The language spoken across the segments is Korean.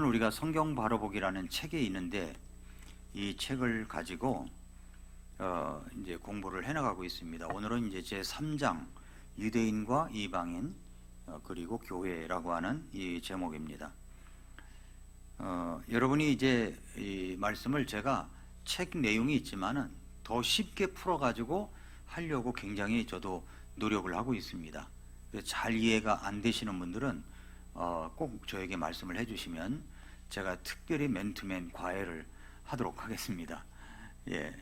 우리가 성경 바로보기라는 책이 있는데 이 책을 가지고 이제 공부를 해나가고 있습니다. 오늘은 이제 제 3장 유대인과 이방인 그리고 교회라고 하는 이 제목입니다. 여러분이 이제 이 말씀을 제가 책 내용이 있지만은 더 쉽게 풀어가지고 하려고 굉장히 저도 노력을 하고 있습니다. 잘 이해가 안 되시는 분들은 꼭 저에게 말씀을 해주시면 제가 특별히 맨투맨 과외를 하도록 하겠습니다. 예,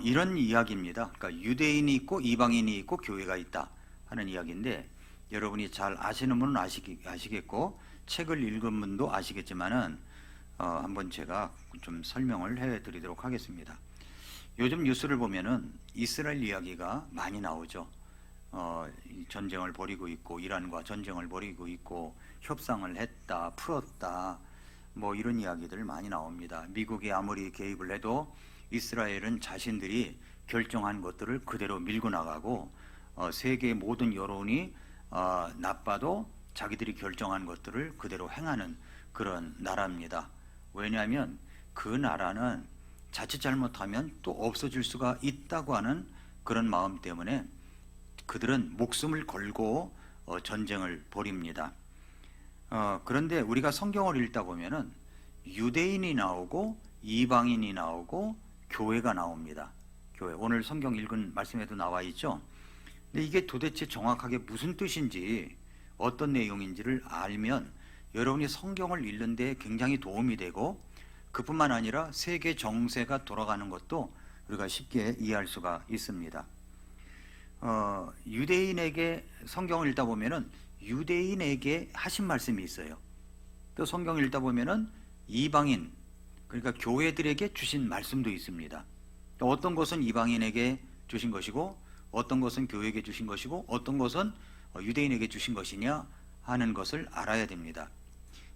이런 이야기입니다. 그러니까 유대인이 있고 이방인이 있고 교회가 있다 하는 이야기인데, 여러분이 잘 아시는 분은 아시겠고 책을 읽은 분도 아시겠지만은 한번 제가 좀 설명을 해드리도록 하겠습니다. 요즘 뉴스를 보면은 이스라엘 이야기가 많이 나오죠. 전쟁을 벌이고 있고 이란과 전쟁을 벌이고 있고 협상을 했다, 풀었다, 뭐 이런 이야기들 많이 나옵니다. 미국이 아무리 개입을 해도 이스라엘은 자신들이 결정한 것들을 그대로 밀고 나가고 세계의 모든 여론이 나빠도 자기들이 결정한 것들을 그대로 행하는 그런 나라입니다. 왜냐하면 그 나라는 자칫 잘못하면 또 없어질 수가 있다고 하는 그런 마음 때문에 그들은 목숨을 걸고 전쟁을 벌입니다. 그런데 우리가 성경을 읽다 보면은 유대인이 나오고 이방인이 나오고 교회가 나옵니다. 교회, 오늘 성경 읽은 말씀에도 나와 있죠. 근데 이게 도대체 정확하게 무슨 뜻인지, 어떤 내용인지를 알면 여러분이 성경을 읽는 데 굉장히 도움이 되고, 그뿐만 아니라 세계 정세가 돌아가는 것도 우리가 쉽게 이해할 수가 있습니다. 유대인에게 성경을 읽다 보면은 유대인에게 하신 말씀이 있어요. 또 성경을 읽다 보면은 이방인, 그러니까 교회들에게 주신 말씀도 있습니다. 또 어떤 것은 이방인에게 주신 것이고 어떤 것은 교회에게 주신 것이고 어떤 것은 유대인에게 주신 것이냐 하는 것을 알아야 됩니다.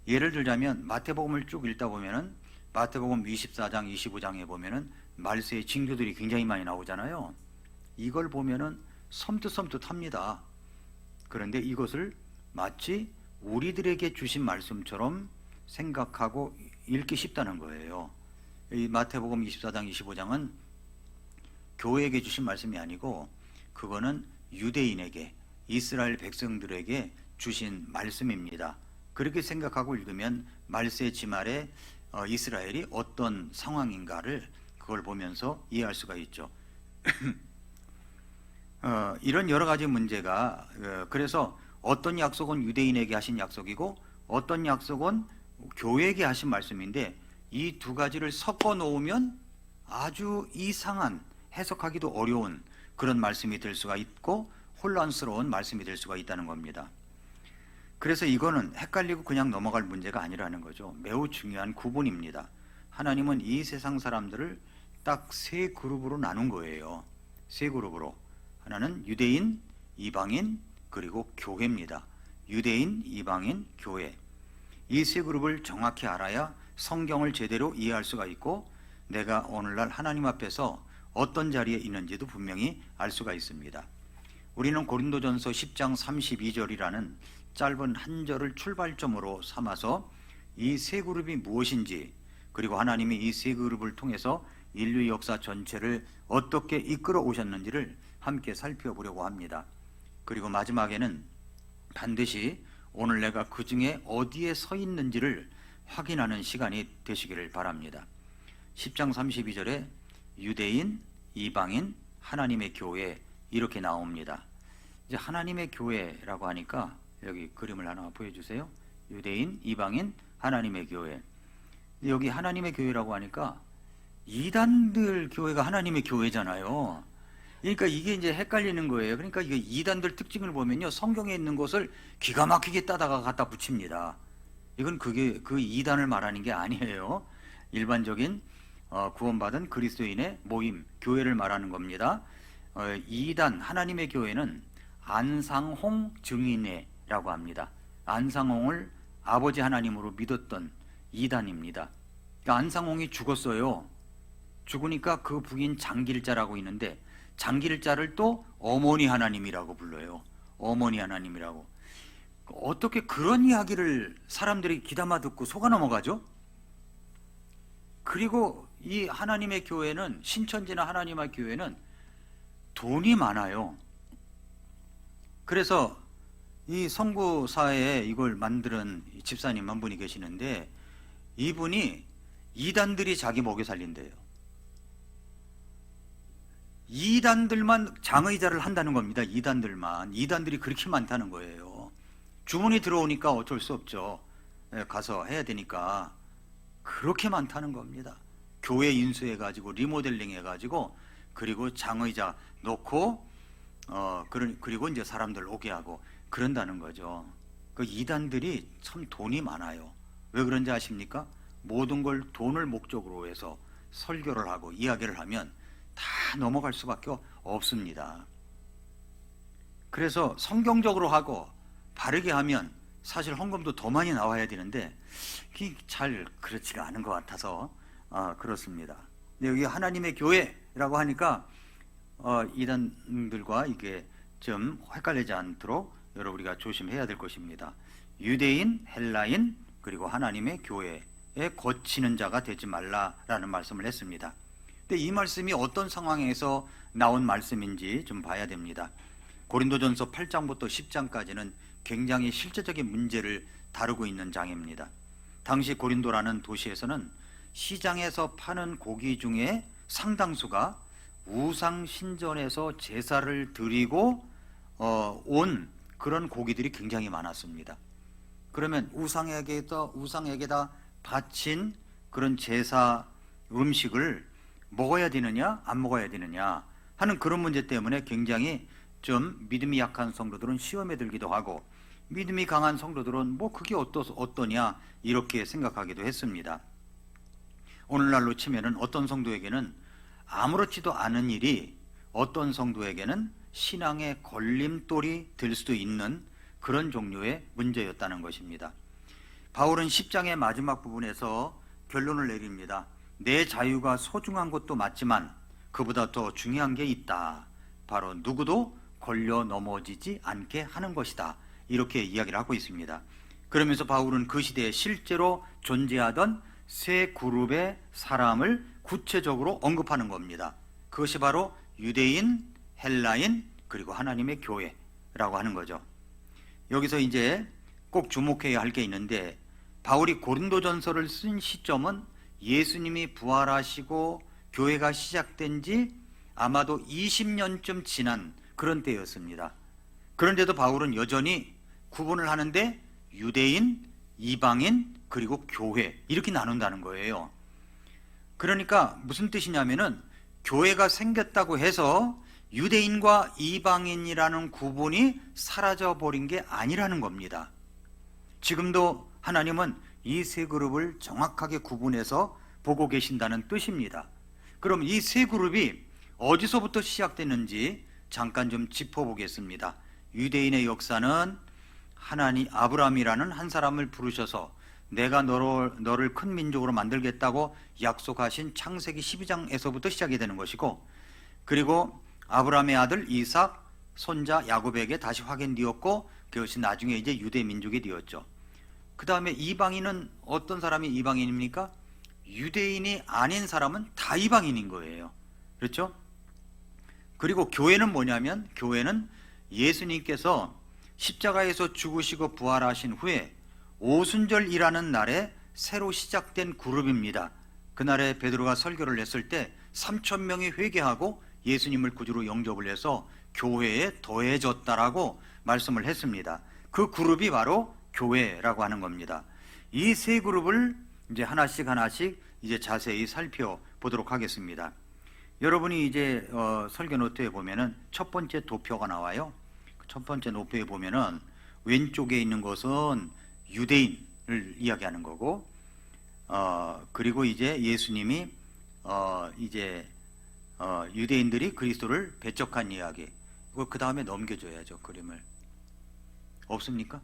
예를 들자면 마태복음을 쭉 읽다 보면은 마태복음 24장 25장에 보면은 말세의 징조들이 굉장히 많이 나오잖아요. 이걸 보면은 섬뜩섬뜩합니다. 그런데 이것을 마치 우리들에게 주신 말씀처럼 생각하고 읽기 쉽다는 거예요. 이 마태복음 24장 25장은 교회에게 주신 말씀이 아니고 그거는 유대인에게, 이스라엘 백성들에게 주신 말씀입니다. 그렇게 생각하고 읽으면 말세 지말에 이스라엘이 어떤 상황인가를 그걸 보면서 이해할 수가 있죠. 이런 여러 가지 문제가, 그래서 어떤 약속은 유대인에게 하신 약속이고 어떤 약속은 교회에게 하신 말씀인데, 이 두 가지를 섞어 놓으면 아주 이상한, 해석하기도 어려운 그런 말씀이 될 수가 있고 혼란스러운 말씀이 될 수가 있다는 겁니다. 그래서 이거는 헷갈리고 그냥 넘어갈 문제가 아니라는 거죠. 매우 중요한 구분입니다. 하나님은 이 세상 사람들을 딱 세 그룹으로 나눈 거예요. 세 그룹으로. 하나는 유대인, 이방인, 그리고 교회입니다. 유대인, 이방인, 교회. 이 세 그룹을 정확히 알아야 성경을 제대로 이해할 수가 있고 내가 오늘날 하나님 앞에서 어떤 자리에 있는지도 분명히 알 수가 있습니다. 우리는 고린도전서 10장 32절이라는 짧은 한 절을 출발점으로 삼아서 이 세 그룹이 무엇인지, 그리고 하나님이 이 세 그룹을 통해서 인류 역사 전체를 어떻게 이끌어 오셨는지를 함께 살펴보려고 합니다. 그리고 마지막에는 반드시 오늘 내가 그 중에 어디에 서 있는지를 확인하는 시간이 되시기를 바랍니다. 10장 32절에 유대인, 이방인, 하나님의 교회 이렇게 나옵니다. 이제 하나님의 교회라고 하니까 여기 그림을 하나 보여주세요. 유대인, 이방인, 하나님의 교회. 여기 하나님의 교회라고 하니까 이단들 교회가 하나님의 교회잖아요. 그러니까 이게 이제 헷갈리는 거예요. 그러니까 이게 이단들 특징을 보면요, 성경에 있는 것을 기가 막히게 따다가 갖다 붙입니다. 이건 그게 그 이단을 말하는 게 아니에요. 일반적인 구원받은 그리스도인의 모임, 교회를 말하는 겁니다. 이단, 하나님의 교회는 안상홍 증인회라고 합니다. 안상홍을 아버지 하나님으로 믿었던 이단입니다. 그러니까 안상홍이 죽었어요. 죽으니까 그 부인 장길자라고 있는데 장길자를 또 어머니 하나님이라고 불러요. 어머니 하나님이라고. 어떻게 그런 이야기를 사람들이 귀담아 듣고 속아 넘어가죠? 그리고 이 하나님의 교회는, 신천지나 하나님의 교회는 돈이 많아요. 그래서 이 선교사에 이걸 만드는 집사님 한 분이 계시는데, 이분이 이단들이 자기 먹여 살린대요. 이단들만 장의자를 한다는 겁니다. 이단들이 그렇게 많다는 거예요. 주문이 들어오니까 어쩔 수 없죠. 가서 해야 되니까. 그렇게 많다는 겁니다. 교회 인수해가지고 리모델링 해가지고, 그리고 장의자 놓고 그리고 이제 사람들 오게 하고 그런다는 거죠. 그 이단들이 참 돈이 많아요. 왜 그런지 아십니까? 모든 걸 돈을 목적으로 해서 설교를 하고 이야기를 하면 다 넘어갈 수밖에 없습니다. 그래서 성경적으로 하고 바르게 하면 사실 헌금도 더 많이 나와야 되는데 그게 잘 그렇지가 않은 것 같아서 그렇습니다. 근데 여기 하나님의 교회라고 하니까 이단들과 이게 좀 헷갈리지 않도록 여러분 우리가 조심해야 될 것입니다. 유대인, 헬라인, 그리고 하나님의 교회에 거치는 자가 되지 말라라는 말씀을 했습니다. 근데 이 말씀이 어떤 상황에서 나온 말씀인지 좀 봐야 됩니다. 고린도전서 8장부터 10장까지는 굉장히 실제적인 문제를 다루고 있는 장입니다. 당시 고린도라는 도시에서는 시장에서 파는 고기 중에 상당수가 우상 신전에서 제사를 드리고 온 그런 고기들이 굉장히 많았습니다. 그러면 우상에게다 바친 그런 제사 음식을 먹어야 되느냐 안 먹어야 되느냐 하는 그런 문제 때문에 굉장히 좀 믿음이 약한 성도들은 시험에 들기도 하고, 믿음이 강한 성도들은 뭐 그게 어떠냐 이렇게 생각하기도 했습니다. 오늘날로 치면은 어떤 성도에게는 아무렇지도 않은 일이 어떤 성도에게는 신앙의 걸림돌이 될 수도 있는 그런 종류의 문제였다는 것입니다. 바울은 10장의 마지막 부분에서 결론을 내립니다. 내 자유가 소중한 것도 맞지만 그보다 더 중요한 게 있다. 바로 누구도 걸려 넘어지지 않게 하는 것이다. 이렇게 이야기를 하고 있습니다. 그러면서 바울은 그 시대에 실제로 존재하던 세 그룹의 사람을 구체적으로 언급하는 겁니다. 그것이 바로 유대인, 헬라인, 그리고 하나님의 교회라고 하는 거죠. 여기서 이제 꼭 주목해야 할 게 있는데, 바울이 고린도전서를 쓴 시점은 예수님이 부활하시고 교회가 시작된 지 아마도 20년쯤 지난 그런 때였습니다. 그런데도 바울은 여전히 구분을 하는데 유대인, 이방인, 그리고 교회 이렇게 나눈다는 거예요. 그러니까 무슨 뜻이냐면은 교회가 생겼다고 해서 유대인과 이방인이라는 구분이 사라져 버린 게 아니라는 겁니다. 지금도 하나님은 이 세 그룹을 정확하게 구분해서 보고 계신다는 뜻입니다. 그럼 이 세 그룹이 어디서부터 시작됐는지 잠깐 좀 짚어보겠습니다. 유대인의 역사는 하나님 아브라함이라는 한 사람을 부르셔서 내가 너를 큰 민족으로 만들겠다고 약속하신 창세기 12장에서부터 시작이 되는 것이고, 그리고 아브라함의 아들 이삭, 손자 야곱에게 다시 확인되었고, 그것이 나중에 이제 유대 민족이 되었죠. 그 다음에 이방인은 어떤 사람이 이방인입니까? 유대인이 아닌 사람은 다 이방인인 거예요. 그렇죠? 그리고 교회는 뭐냐면, 교회는 예수님께서 십자가에서 죽으시고 부활하신 후에 오순절이라는 날에 새로 시작된 그룹입니다. 그날에 베드로가 설교를 했을 때 3,000명이 회개하고 예수님을 구주로 영접을 해서 교회에 더해졌다라고 말씀을 했습니다. 그 그룹이 바로 교회라고 하는 겁니다. 이 세 그룹을 이제 하나씩 이제 자세히 살펴보도록 하겠습니다. 여러분이 이제 설교 노트에 보면은 첫 번째 도표가 나와요. 첫 번째 도표에 보면은 왼쪽에 있는 것은 유대인을 이야기하는 거고, 그리고 이제 예수님이 유대인들이 그리스도를 배척한 이야기. 그 다음에 넘겨줘야죠, 그림을. 없습니까?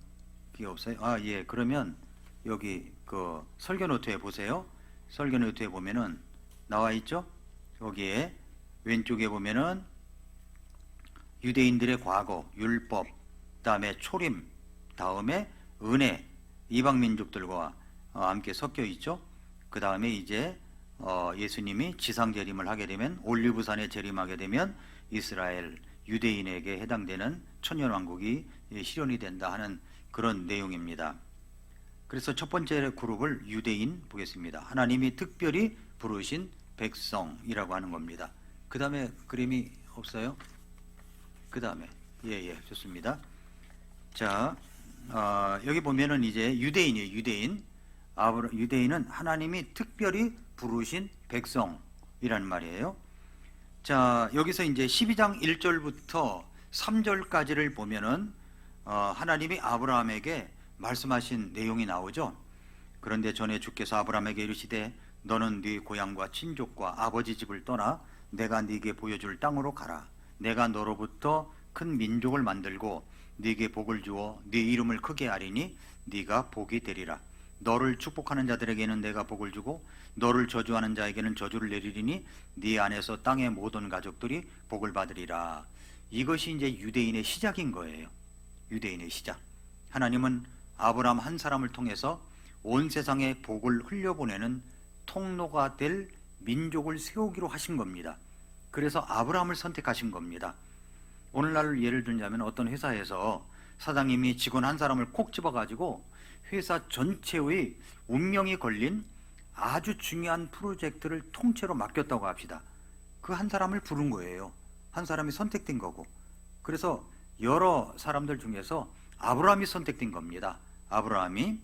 그게 없어요? 예. 그러면 여기 그 설교 노트에 보세요. 설교 노트에 보면은 나와 있죠? 여기에 왼쪽에 보면은 유대인들의 과거, 율법, 그다음에 초림, 다음에 은혜, 이방 민족들과 함께 섞여 있죠. 그 다음에 이제 예수님이 지상 재림을 하게 되면, 올리브산에 재림하게 되면 이스라엘 유대인에게 해당되는 천년왕국이 실현이 된다 하는 그런 내용입니다. 그래서 첫 번째 그룹을 유대인 보겠습니다. 하나님이 특별히 부르신 백성이라고 하는 겁니다. 그 다음에 그림이 없어요? 그 다음에 좋습니다. 자, 여기 보면은 이제 유대인이에요. 유대인은 하나님이 특별히 부르신 백성이라는 말이에요. 자, 여기서 이제 12장 1절부터 3절까지를 보면은 하나님이 아브라함에게 말씀하신 내용이 나오죠. 그런데 전에 주께서 아브라함에게 이르시되 너는 네 고향과 친족과 아버지 집을 떠나 내가 네게 보여줄 땅으로 가라. 내가 너로부터 큰 민족을 만들고 네게 복을 주어 네 이름을 크게 하리니 네가 복이 되리라. 너를 축복하는 자들에게는 내가 복을 주고 너를 저주하는 자에게는 저주를 내리리니 네 안에서 땅의 모든 가족들이 복을 받으리라. 이것이 이제 유대인의 시작인 거예요. 유대인의 시작. 하나님은 아브라함 한 사람을 통해서 온 세상에 복을 흘려보내는 통로가 될 민족을 세우기로 하신 겁니다. 그래서 아브라함을 선택하신 겁니다. 오늘날 예를 들자면 어떤 회사에서 사장님이 직원 한 사람을 콕 집어가지고 회사 전체의 운명이 걸린 아주 중요한 프로젝트를 통째로 맡겼다고 합시다. 그 한 사람을 부른 거예요. 한 사람이 선택된 거고. 그래서 여러 사람들 중에서 아브라함이 선택된 겁니다. 아브라함이.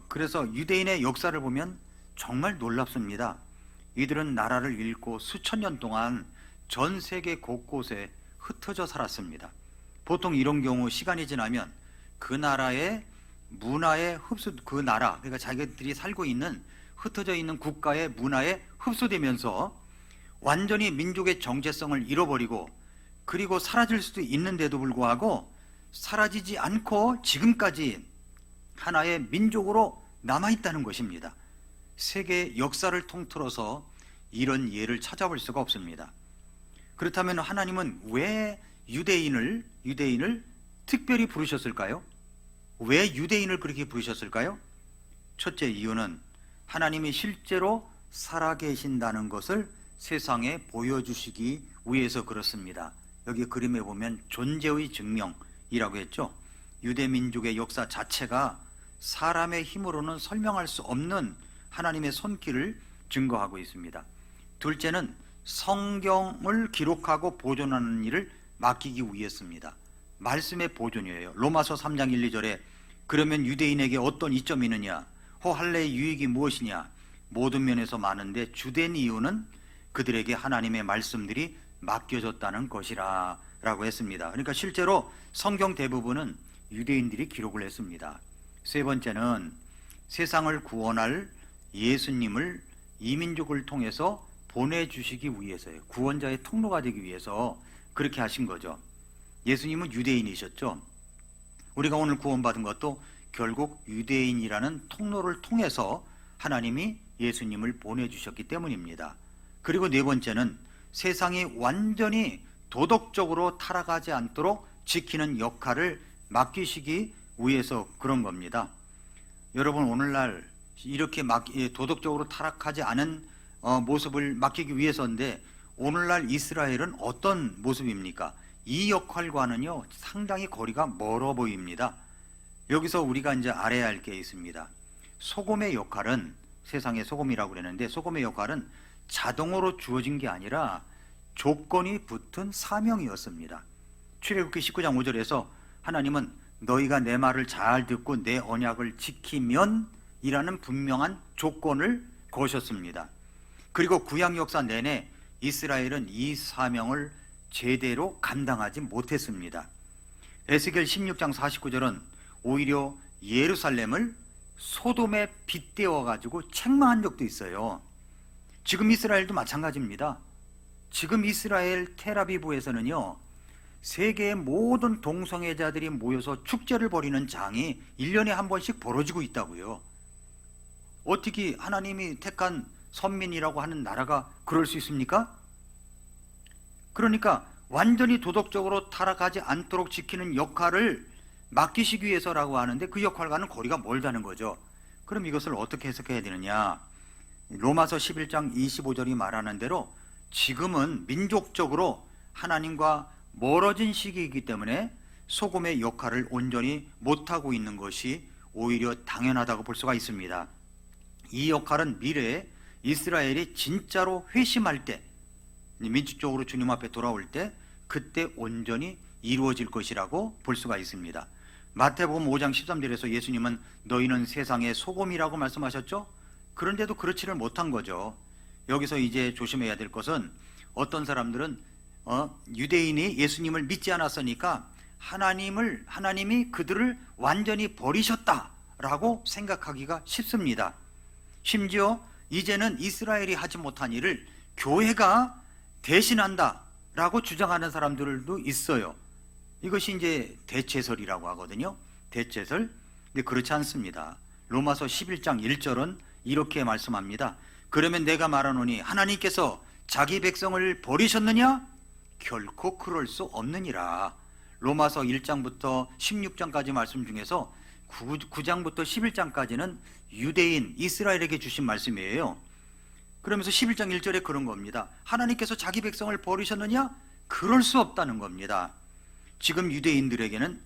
그래서 유대인의 역사를 보면 정말 놀랍습니다. 이들은 나라를 잃고 수천 년 동안 전 세계 곳곳에 흩어져 살았습니다. 보통 이런 경우 시간이 지나면 그 나라의 문화에 그 나라, 그러니까 자기들이 살고 있는 흩어져 있는 국가의 문화에 흡수되면서 완전히 민족의 정체성을 잃어버리고, 그리고 사라질 수도 있는데도 불구하고 사라지지 않고 지금까지 하나의 민족으로 남아있다는 것입니다. 세계 역사를 통틀어서 이런 예를 찾아볼 수가 없습니다. 그렇다면 하나님은 왜 유대인을 특별히 부르셨을까요? 왜 유대인을 그렇게 부르셨을까요? 첫째 이유는 하나님이 실제로 살아계신다는 것을 세상에 보여주시기 위해서 그렇습니다. 여기 그림에 보면 존재의 증명이라고 했죠. 유대민족의 역사 자체가 사람의 힘으로는 설명할 수 없는 하나님의 손길을 증거하고 있습니다. 둘째는 성경을 기록하고 보존하는 일을 맡기기 위해서입니다. 말씀의 보존이에요. 로마서 3장 1, 2절에 그러면 유대인에게 어떤 이점이 있느냐, 할례의 유익이 무엇이냐, 모든 면에서 많은데 주된 이유는 그들에게 하나님의 말씀들이 맡겨졌다는 것이라 라고 했습니다. 그러니까 실제로 성경 대부분은 유대인들이 기록을 했습니다. 세 번째는 세상을 구원할 예수님을 이민족을 통해서 보내주시기 위해서요. 구원자의 통로가 되기 위해서 그렇게 하신 거죠. 예수님은 유대인이셨죠. 우리가 오늘 구원받은 것도 결국 유대인이라는 통로를 통해서 하나님이 예수님을 보내주셨기 때문입니다. 그리고 네 번째는 세상이 완전히 도덕적으로 타락하지 않도록 지키는 역할을 맡기시기 위해서 그런 겁니다. 여러분, 오늘날 이렇게 도덕적으로 타락하지 않은 모습을 맡기기 위해서인데, 오늘날 이스라엘은 어떤 모습입니까? 이 역할과는요 상당히 거리가 멀어 보입니다. 여기서 우리가 이제 알아야 할 게 있습니다. 소금의 역할은, 세상의 소금이라고 그랬는데, 소금의 역할은 자동으로 주어진 게 아니라 조건이 붙은 사명이었습니다. 출애굽기 19장 5절에서 하나님은 너희가 내 말을 잘 듣고 내 언약을 지키면 이라는 분명한 조건을 거셨습니다. 그리고 구약 역사 내내 이스라엘은 이 사명을 제대로 감당하지 못했습니다. 에스겔 16장 49절은 오히려 예루살렘을 소돔에 빗대어 가지고 책망한 적도 있어요. 지금 이스라엘도 마찬가지입니다. 지금 이스라엘 텔아비브에서는요 세계의 모든 동성애자들이 모여서 축제를 벌이는 장이 1년에 한 번씩 벌어지고 있다고요. 어떻게 하나님이 택한 선민이라고 하는 나라가 그럴 수 있습니까? 그러니까 완전히 도덕적으로 타락하지 않도록 지키는 역할을 맡기시기 위해서라고 하는데 그 역할과는 거리가 멀다는 거죠. 그럼 이것을 어떻게 해석해야 되느냐? 로마서 11장 25절이 말하는 대로 지금은 민족적으로 하나님과 멀어진 시기이기 때문에 소금의 역할을 온전히 못하고 있는 것이 오히려 당연하다고 볼 수가 있습니다. 이 역할은 미래에 이스라엘이 진짜로 회심할 때, 민주적으로 주님 앞에 돌아올 때 그때 온전히 이루어질 것이라고 볼 수가 있습니다. 마태복음 5장 13절에서 예수님은 너희는 세상의 소금이라고 말씀하셨죠? 그런데도 그렇지를 못한 거죠. 여기서 이제 조심해야 될 것은 어떤 사람들은 유대인이 예수님을 믿지 않았으니까 하나님이 그들을 완전히 버리셨다라고 생각하기가 쉽습니다. 심지어 이제는 이스라엘이 하지 못한 일을 교회가 대신한다라고 주장하는 사람들도 있어요. 이것이 이제 대체설이라고 하거든요. 대체설. 근데 그렇지 않습니다. 로마서 11장 1절은 이렇게 말씀합니다. 그러면 내가 말하노니 하나님께서 자기 백성을 버리셨느냐? 결코 그럴 수 없느니라. 로마서 1장부터 16장까지 말씀 중에서 9장부터 11장까지는 유대인 이스라엘에게 주신 말씀이에요. 그러면서 11장 1절에 그런 겁니다. 하나님께서 자기 백성을 버리셨느냐? 그럴 수 없다는 겁니다. 지금 유대인들에게는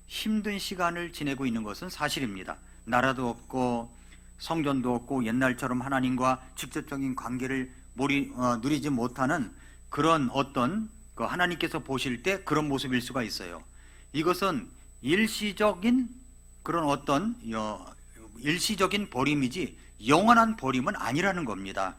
힘든 시간을 지내고 있는 것은 사실입니다. 나라도 없고 성전도 없고 옛날처럼 하나님과 직접적인 관계를 누리지 못하는 그런 어떤 하나님께서 보실 때 그런 모습일 수가 있어요. 이것은 일시적인 그런 어떤 일시적인 버림이지 영원한 버림은 아니라는 겁니다.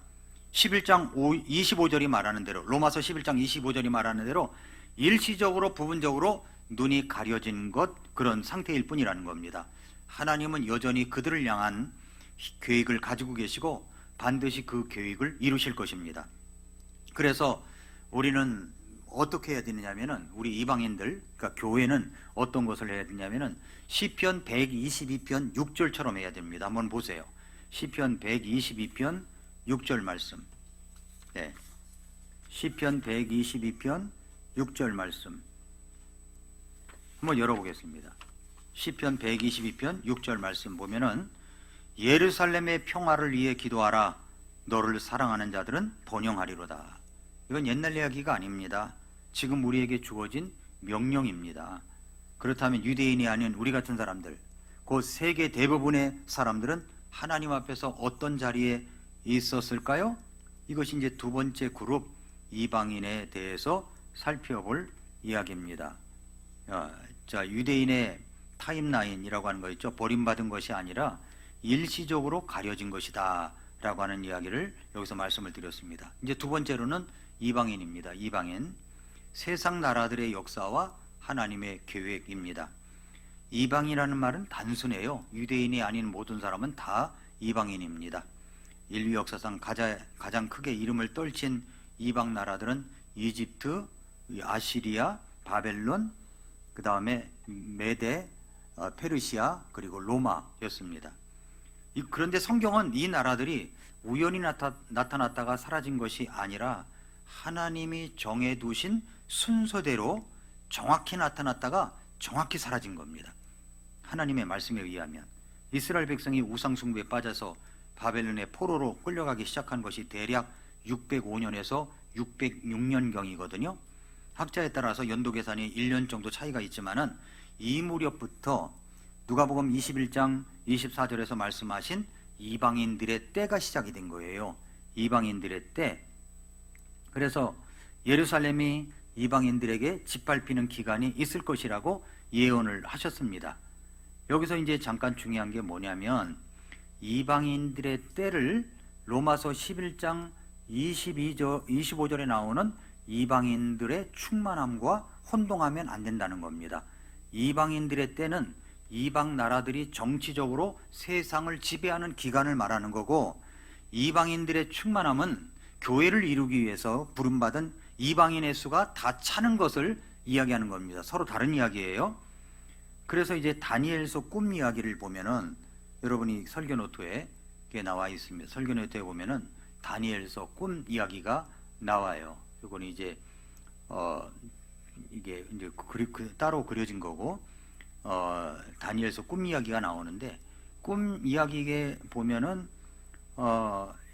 11장 25절이 말하는 대로, 로마서 11장 25절이 말하는 대로 일시적으로 부분적으로 눈이 가려진 것, 그런 상태일 뿐이라는 겁니다. 하나님은 여전히 그들을 향한 계획을 가지고 계시고 반드시 그 계획을 이루실 것입니다. 그래서 우리는 어떻게 해야 되느냐면은, 우리 이방인들, 그러니까 교회는 어떤 것을 해야 되냐면은 시편 122편 6절처럼 해야 됩니다. 한번 보세요. 시편 122편 6절 말씀. 네. 시편 122편 6절 말씀 한번 열어보겠습니다. 시편 122편 6절 말씀 보면은 예루살렘의 평화를 위해 기도하라. 너를 사랑하는 자들은 번영하리로다. 이건 옛날 이야기가 아닙니다. 지금 우리에게 주어진 명령입니다. 그렇다면 유대인이 아닌 우리 같은 사람들, 그 세계 대부분의 사람들은 하나님 앞에서 어떤 자리에 있었을까요? 이것이 이제 두 번째 그룹 이방인에 대해서 살펴볼 이야기입니다. 자, 유대인의 타임라인이라고 하는 거 있죠. 버림받은 것이 아니라 일시적으로 가려진 것이다 라고 하는 이야기를 여기서 말씀을 드렸습니다. 이제 두 번째로는 이방인입니다. 이방인. 세상 나라들의 역사와 하나님의 계획입니다. 이방이라는 말은 단순해요. 유대인이 아닌 모든 사람은 다 이방인입니다. 인류 역사상 가장 크게 이름을 떨친 이방 나라들은 이집트, 아시리아, 바벨론, 그 다음에 메데, 페르시아, 그리고 로마였습니다. 그런데 성경은 이 나라들이 우연히 나타났다가 사라진 것이 아니라 하나님이 정해두신 순서대로 정확히 나타났다가 정확히 사라진 겁니다. 하나님의 말씀에 의하면 이스라엘 백성이 우상 숭배에 빠져서 바벨론의 포로로 끌려가기 시작한 것이 대략 605년에서 606년경이거든요. 학자에 따라서 연도 계산이 1년 정도 차이가 있지만은 이 무렵부터 누가복음 21장 24절에서 말씀하신 이방인들의 때가 시작이 된 거예요. 이방인들의 때. 그래서 예루살렘이 이방인들에게 짓밟히는 기간이 있을 것이라고 예언을 하셨습니다. 여기서 이제 잠깐 중요한 게 뭐냐면 이방인들의 때를 로마서 11장 25절에 나오는 이방인들의 충만함과 혼동하면 안 된다는 겁니다. 이방인들의 때는 이방 나라들이 정치적으로 세상을 지배하는 기간을 말하는 거고, 이방인들의 충만함은 교회를 이루기 위해서 부름받은 이방인의 수가 다 차는 것을 이야기하는 겁니다. 서로 다른 이야기예요. 그래서 이제 다니엘서 꿈 이야기를 보면은, 여러분이 설교 노트에 나와 있습니다. 설교 노트에 보면은 다니엘서 꿈 이야기가 나와요. 이건 이제 이게 이제 따로 그려진 거고, 다니엘서 꿈 이야기가 나오는데, 꿈 이야기에 보면은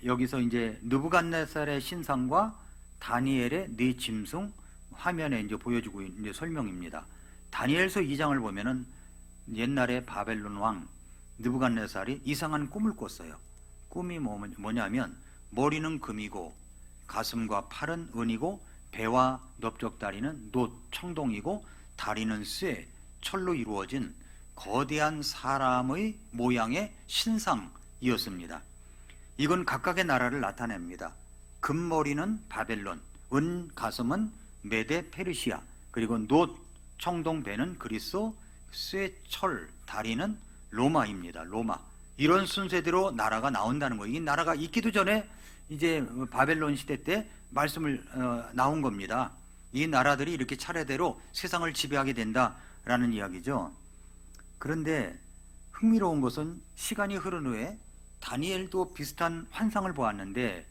여기서 이제 느부갓네살의 신상과 다니엘의 네 짐승 화면에 이제 보여주고 있는 설명입니다. 다니엘서 2장을 보면은 옛날에 바벨론 왕 느부갓네살이 이상한 꿈을 꿨어요. 꿈이 뭐냐면 머리는 금이고 가슴과 팔은 은이고 배와 넓적다리는 놋 청동이고 다리는 쇠 철로 이루어진 거대한 사람의 모양의 신상이었습니다. 이건 각각의 나라를 나타냅니다. 금머리는 바벨론, 은 가슴은 메데 페르시아, 그리고 놋 청동 배는 그리스, 쇠 철 다리는 로마입니다. 로마. 이런 순서대로 나라가 나온다는 거예요. 이 나라가 있기도 전에 이제 바벨론 시대 때 말씀을 나온 겁니다. 이 나라들이 이렇게 차례대로 세상을 지배하게 된다라는 이야기죠. 그런데 흥미로운 것은 시간이 흐른 후에 다니엘도 비슷한 환상을 보았는데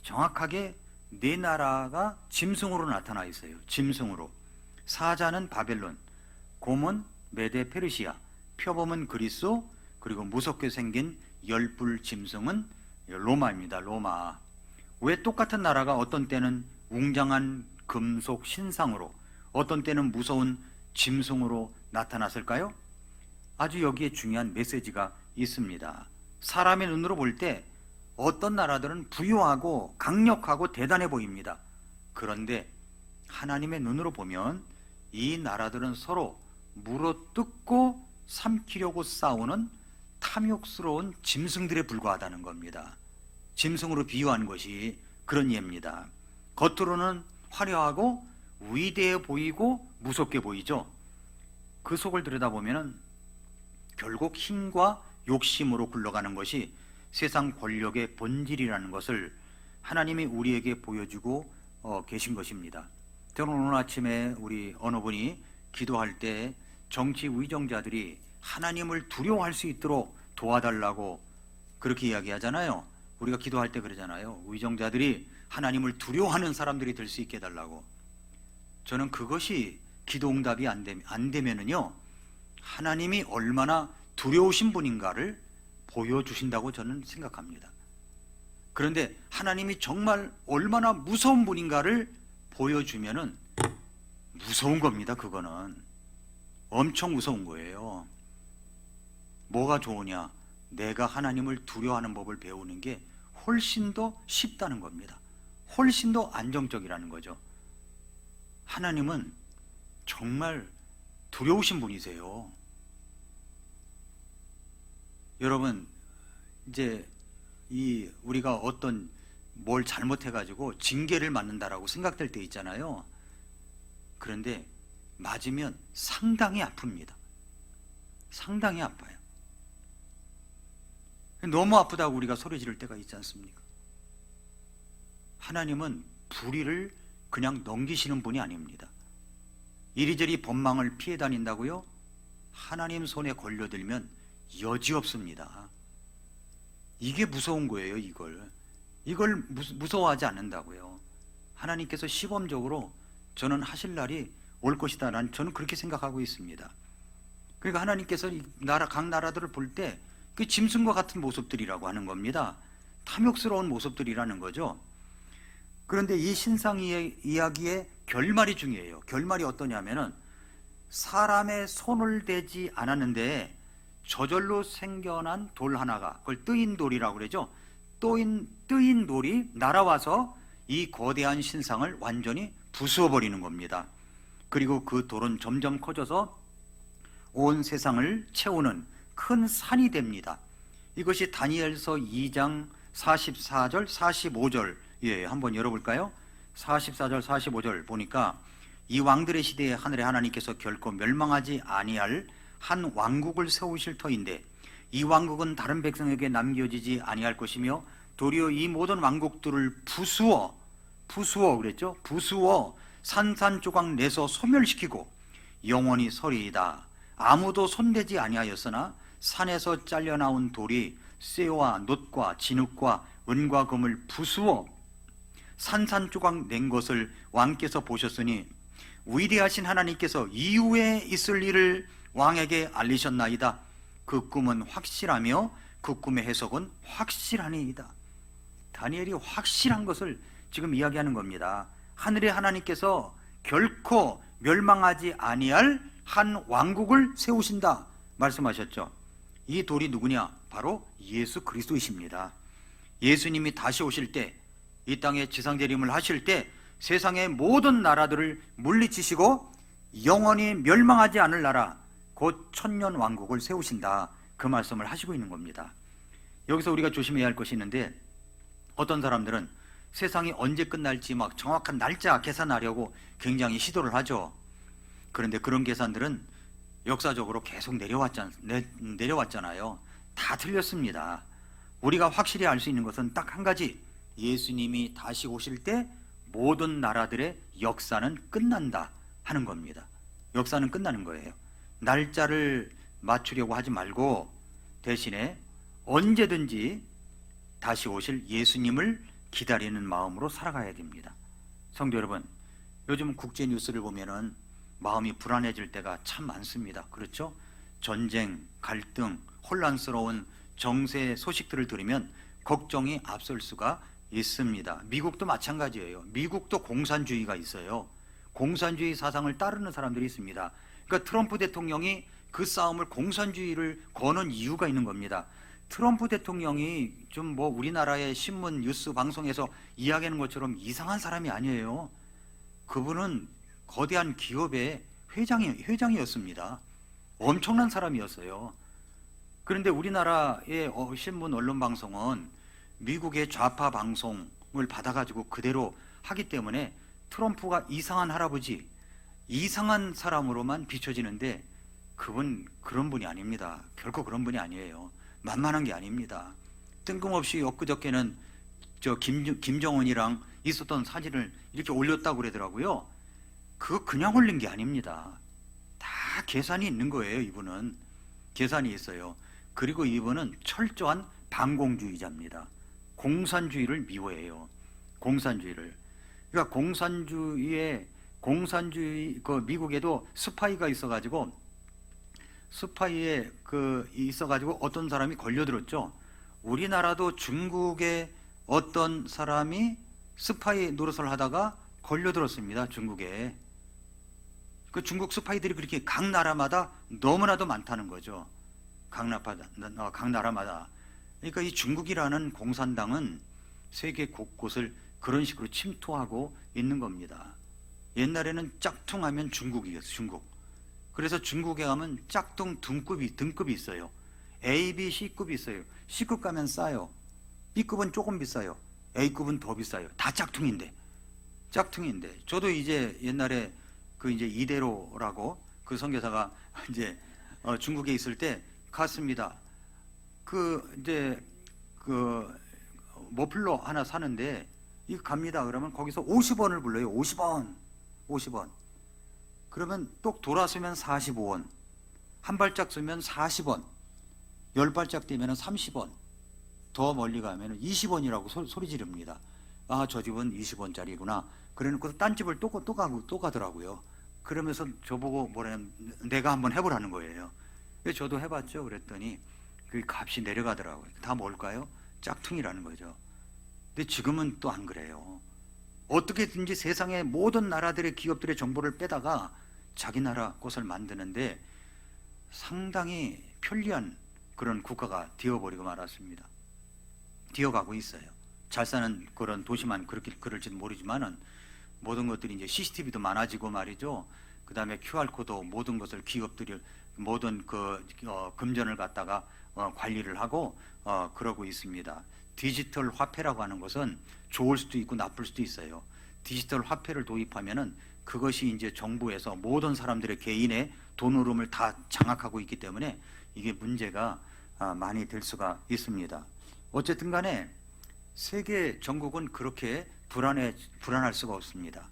정확하게 네 나라가 짐승으로 나타나 있어요. 짐승으로. 사자는 바벨론, 곰은 메데 페르시아, 표범은 그리스, 그리고 무섭게 생긴 열불 짐승은 로마입니다. 로마. 왜 똑같은 나라가 어떤 때는 웅장한 금속 신상으로, 어떤 때는 무서운 짐승으로 나타났을까요? 아주 여기에 중요한 메시지가 있습니다. 사람의 눈으로 볼 때 어떤 나라들은 부유하고 강력하고 대단해 보입니다. 그런데 하나님의 눈으로 보면 이 나라들은 서로 물어뜯고 삼키려고 싸우는 탐욕스러운 짐승들에 불과하다는 겁니다. 짐승으로 비유한 것이 그런 예입니다. 겉으로는 화려하고 위대해 보이고 무섭게 보이죠. 그 속을 들여다보면 결국 힘과 욕심으로 굴러가는 것이 세상 권력의 본질이라는 것을 하나님이 우리에게 보여주고 계신 것입니다. 저는 오늘 아침에 우리 어느 분이 기도할 때 정치 위정자들이 하나님을 두려워할 수 있도록 도와달라고 그렇게 이야기하잖아요. 우리가 기도할 때 그러잖아요. 위정자들이 하나님을 두려워하는 사람들이 될 수 있게 해달라고. 저는 그것이 기도응답이 안 되면은요, 하나님이 얼마나 두려우신 분인가를 보여주신다고 저는 생각합니다. 그런데 하나님이 정말 얼마나 무서운 분인가를 보여주면은 무서운 겁니다. 그거는 엄청 무서운 거예요. 뭐가 좋으냐? 내가 하나님을 두려워하는 법을 배우는 게 훨씬 더 쉽다는 겁니다. 훨씬 더 안정적이라는 거죠. 하나님은 정말 두려우신 분이세요. 여러분, 이제 우리가 어떤 뭘 잘못해가지고 징계를 받는다라고 생각될 때 있잖아요. 그런데 맞으면 상당히 아픕니다. 상당히 아파요. 너무 아프다고 우리가 소리 지를 때가 있지 않습니까? 하나님은 불의를 그냥 넘기시는 분이 아닙니다. 이리저리 법망을 피해 다닌다고요? 하나님 손에 걸려들면 여지없습니다. 이게 무서운 거예요. 이걸 무서워하지 않는다고요. 하나님께서 시범적으로 저는 하실 날이 올 것이다. 저는 그렇게 생각하고 있습니다. 그러니까 하나님께서 각 나라들을 볼 때 그 짐승과 같은 모습들이라고 하는 겁니다. 탐욕스러운 모습들이라는 거죠. 그런데 이 신상 이야기의 결말이 중요해요. 결말이 어떠냐면은 사람의 손을 대지 않았는데 저절로 생겨난 돌 하나가, 그걸 뜨인 돌이라고 그러죠. 뜨인 돌이 날아와서 이 거대한 신상을 완전히 부수어버리는 겁니다. 그리고 그 돌은 점점 커져서 온 세상을 채우는 큰 산이 됩니다. 이것이 다니엘서 2장 44절 45절 한번 열어볼까요? 44절 45절 보니까 이 왕들의 시대에 하늘의 하나님께서 결코 멸망하지 아니할 한 왕국을 세우실 터인데 이 왕국은 다른 백성에게 남겨지지 아니할 것이며 도리어 이 모든 왕국들을 부수어 그랬죠? 부수어 산산조각 내서 소멸시키고 영원히 서리이다. 아무도 손대지 아니하였으나 산에서 잘려나온 돌이 쇠와 놋과 진흙과 은과 금을 부수어 산산조각 낸 것을 왕께서 보셨으니 위대하신 하나님께서 이후에 있을 일을 왕에게 알리셨나이다. 그 꿈은 확실하며 그 꿈의 해석은 확실하니이다. 다니엘이 확실한 것을 지금 이야기하는 겁니다. 하늘의 하나님께서 결코 멸망하지 아니할 한 왕국을 세우신다 말씀하셨죠. 이 돌이 누구냐? 바로 예수 그리스도이십니다. 예수님이 다시 오실 때, 이 땅에 지상재림을 하실 때 세상의 모든 나라들을 물리치시고 영원히 멸망하지 않을 나라, 곧 천년 왕국을 세우신다, 그 말씀을 하시고 있는 겁니다. 여기서 우리가 조심해야 할 것이 있는데, 어떤 사람들은 세상이 언제 끝날지 막 정확한 날짜 계산하려고 굉장히 시도를 하죠. 그런데 그런 계산들은 역사적으로 계속 내려왔잖아요. 다 틀렸습니다. 우리가 확실히 알 수 있는 것은 딱 한 가지, 예수님이 다시 오실 때 모든 나라들의 역사는 끝난다 하는 겁니다. 역사는 끝나는 거예요. 날짜를 맞추려고 하지 말고 대신에 언제든지 다시 오실 예수님을 기다리는 마음으로 살아가야 됩니다. 성도 여러분, 요즘 국제 뉴스를 보면은 마음이 불안해질 때가 참 많습니다. 그렇죠? 전쟁, 갈등, 혼란스러운 정세 소식들을 들으면 걱정이 앞설 수가 있습니다. 미국도 마찬가지예요. 미국도 공산주의가 있어요. 공산주의 사상을 따르는 사람들이 있습니다. 그러니까 트럼프 대통령이 그 싸움을 공산주의를 거는 이유가 있는 겁니다. 트럼프 대통령이 좀 뭐 우리나라의 신문, 뉴스, 방송에서 이야기하는 것처럼 이상한 사람이 아니에요. 그분은 거대한 기업의 회장이었습니다. 엄청난 사람이었어요. 그런데 우리나라의 신문, 언론 방송은 미국의 좌파 방송을 받아가지고 그대로 하기 때문에 트럼프가 이상한 할아버지, 이상한 사람으로만 비춰지는데 그분 그런 분이 아닙니다. 결코 그런 분이 아니에요. 만만한 게 아닙니다. 뜬금없이 엊그저께는 김정은이랑 있었던 사진을 이렇게 올렸다고 그러더라고요. 그거 그냥 올린 게 아닙니다. 다 계산이 있는 거예요. 이분은 계산이 있어요. 그리고 이분은 철저한 반공주의자입니다. 공산주의를 미워해요. 공산주의를. 그러니까 공산주의 그 미국에도 스파이가 있어가지고 어떤 사람이 걸려들었죠. 우리나라도 중국의 어떤 사람이 스파이 노릇을 하다가 걸려들었습니다. 중국에. 그 중국 스파이들이 그렇게 각 나라마다 너무나도 많다는 거죠. 각 나라마다. 그러니까 이 중국이라는 공산당은 세계 곳곳을 그런 식으로 침투하고 있는 겁니다. 옛날에는 짝퉁하면 중국이었어요. 중국. 그래서 중국에 가면 짝퉁 등급이 있어요. A, B, C급이 있어요. C급 가면 싸요. B급은 조금 비싸요. A급은 더 비싸요. 다 짝퉁인데. 저도 이제 옛날에 그 이제 이대로라고 그 선교사가 이제 중국에 있을 때 갔습니다. 이제 머플러 하나 사는데 이거 갑니다. 그러면 거기서 50원을 불러요. 50원. 그러면 똑 돌아서면 45원. 한 발짝 쓰면 40원. 10발짝 뛰면 30원. 더 멀리 가면 20원이라고 소리 지릅니다. 아, 저 집은 20원짜리구나. 그래놓고 딴 집을 또 가더라고요. 그러면서 저보고 내가 한번 해보라는 거예요. 저도 해봤죠. 그랬더니 그 값이 내려가더라고요. 다 뭘까요? 짝퉁이라는 거죠. 근데 지금은 또 안 그래요. 어떻게든지 세상의 모든 나라들의 기업들의 정보를 빼다가 자기 나라 것을 만드는데 상당히 편리한 그런 국가가 되어버리고 말았습니다. 되어가고 있어요. 잘 사는 그런 도시만 그럴지는 모르지만은 모든 것들이 이제 CCTV도 많아지고 말이죠. 그 다음에 QR코드 모든 것을 기업들이 모든 금전을 갖다가 관리를 하고 그러고 있습니다. 디지털 화폐라고 하는 것은 좋을 수도 있고 나쁠 수도 있어요. 디지털 화폐를 도입하면은 그것이 이제 정부에서 모든 사람들의 개인의 돈 흐름을 다 장악하고 있기 때문에 이게 문제가 많이 될 수가 있습니다. 어쨌든 간에 세계 전국은 그렇게 불안할 수가 없습니다.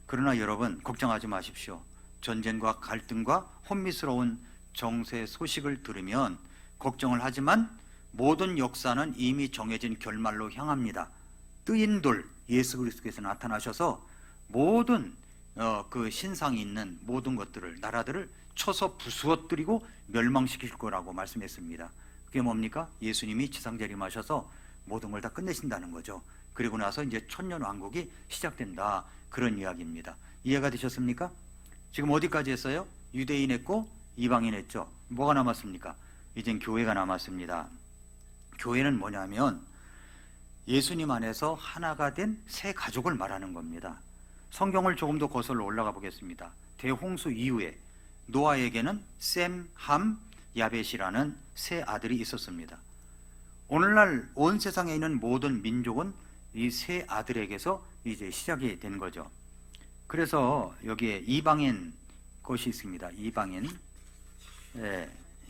그러나 여러분 걱정하지 마십시오. 전쟁과 갈등과 혼미스러운 정세 소식을 들으면 걱정을 하지만 모든 역사는 이미 정해진 결말로 향합니다. 뜨인 돌 예수 그리스도께서 나타나셔서 모든 그 신상이 있는 모든 것들을 나라들을 쳐서 부수어뜨리고 멸망시킬 거라고 말씀했습니다. 그게 뭡니까? 예수님이 지상재림하셔서 모든 걸 다 끝내신다는 거죠. 그리고 나서 이제 천년 왕국이 시작된다, 그런 이야기입니다. 이해가 되셨습니까? 지금 어디까지 했어요? 유대인 했고 이방인 했죠. 뭐가 남았습니까? 이젠 교회가 남았습니다. 교회는 뭐냐면 예수님 안에서 하나가 된 새 가족을 말하는 겁니다. 성경을 조금 더 거슬러 올라가 보겠습니다. 대홍수 이후에 노아에게는 셈, 함, 야벳이라는 세 아들이 있었습니다. 오늘날 온 세상에 있는 모든 민족은 이 세 아들에게서 이제 시작이 된 거죠. 그래서 여기에 이방인 것이 있습니다. 이방인.